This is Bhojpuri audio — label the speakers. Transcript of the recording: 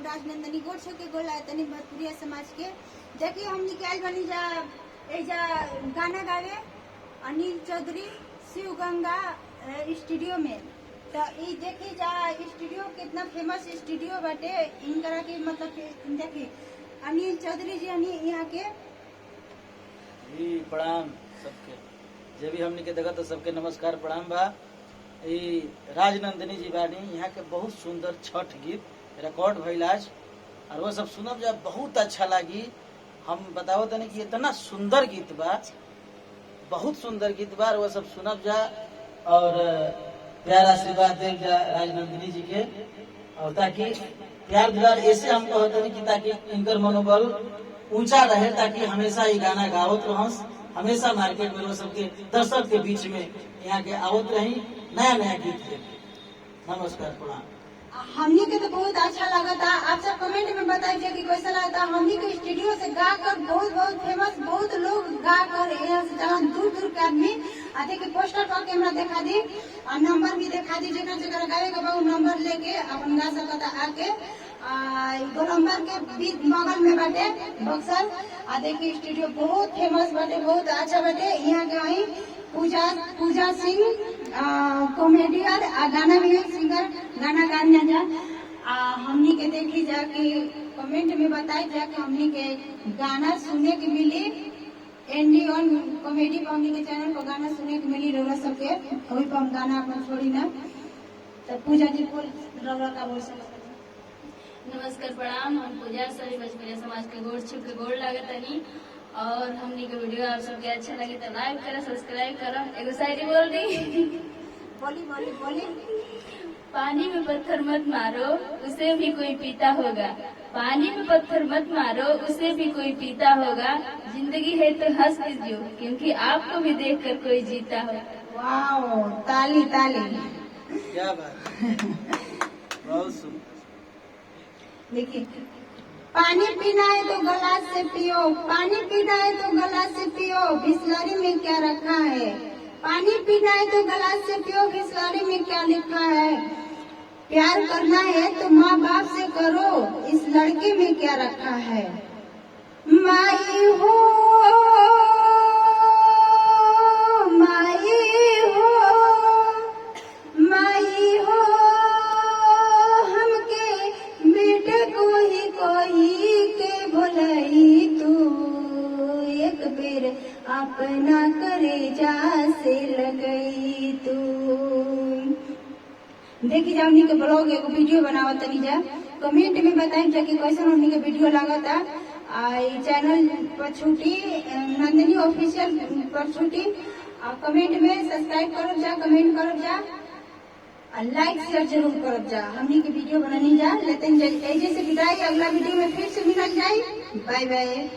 Speaker 1: राजनंदनी गोड़ छो के गोला तनी भोजपुरिया समाज के। देखिए हम निकाल बनी जा एजा गाना गावे अनिल चौधरी शिव गंगा स्टूडियो में। तो ई देखी जा स्टूडियो कितना फेमस स्टूडियो बाटे इनकरा के मतलब देखी अनिल चौधरी जी हनी यहाँ के
Speaker 2: जी प्रणाम सबके जे भी हमनी के देखा तो सबके नमस्कार प्रणाम बा। ई राजनंदिनी जी बानी यहाँ के बहुत सुंदर छठ गीत रिकॉर्ड भइल आज और वो सब सुनब जा बहुत अच्छा लगी। हम बताओ तनी कि इतना सुंदर गीत बा, बहुत सुंदर गीत बा और वो सब सुनब जा और प्यार आशीर्वाद दे जा राजनंदिनी जी के। और ताकि प्यार दुलार ऐसे हम कहते कि ताकि इनकर मनोबल ऊंचा रहे, ताकि हमेशा ये गाना गावत रहस, हमेशा मार्केट में वो सबके दर्शक के बीच में यहाँ के आवत रही नया नया गीत के। नमस्कार प्रणाम।
Speaker 1: हमनी के तो बहुत अच्छा लगा था। आप सब कमेंट में बताइए कि कैसा लगा था। हमनी के स्टूडियो से गा कर बहुत बहुत फेमस बहुत लोग गा कर यहाँ से जहाँ दूर दूर के आदमी आते के पोस्टर पर कैमरा दिखा दी और नंबर भी दिखा दी। जगह जगह गावे के बाद नंबर लेके अपन गा सकता आके दो नंबर के बीच बगल में बाटे बक्सर आ देखिए स्टूडियो बहुत फेमस बाटे बहुत अच्छा बाटे। यहाँ के वही पूजा सिंह कॉमेडियन गाना भी सिंगर गाना गाने जा हमनी के देखी जा कि कमेंट में बताई जा कि हमनी के गाना सुने के मिली एनडी ऑन कॉमेडी पर हमनी के चैनल पर गाना सुने के मिली रौरा सबके वही पर हम गाना अपन छोड़ी ना। तो पूजा जी को रौरा का बोल सकते।
Speaker 3: नमस्कार प्रणाम। हम पूजा सभी भोजपुरिया समाज के गोड़ छू के गोड़ लागत तनी और हमनी के वीडियो आप सबके अच्छा लगे तो लाइक करा सब्सक्राइब करा। एगो शायरी बोल दी
Speaker 1: बोली बोली बोली।
Speaker 3: पानी में पत्थर मत मारो उसे भी कोई पीता होगा, पानी में पत्थर मत मारो उसे भी कोई पीता होगा, जिंदगी है तो हंस के जियो क्योंकि आपको भी देखकर कोई जीता होगा।
Speaker 1: वाओ ताली ताली
Speaker 2: क्या बात बहुत सुंदर।
Speaker 1: देखिए पानी पीना है तो गिलास से पियो, पानी पीना है तो गिलास से पियो, बिस्लरी में क्या रखा है। पानी पीना है तो गिलास से पियो, बिस्लरी में क्या लिखा है। प्यार करना है तो माँ बाप से करो, इस लड़के में क्या रखा है। माई हो माई हो माई हो हमके बेटे कोई के भोलई तू, एक बेर अपना करेजा से लगई तू। देखी जा हमनी के ब्लॉग एगो वीडियो बनावत तनी जा कमेंट में बताई जा कि कैसन हमनी के वीडियो लागता। चैनल पर छुटी नंदिनी ऑफिशियल पर छुटी कमेंट में सब्सक्राइब करब जा कमेंट करब जा लाइक शेयर जरूर करब जा। हमनी के वीडियो बनानी जा लेकिन ऐसे से विदाई अगला वीडियो में फिर से मिलल जाए। Bye by.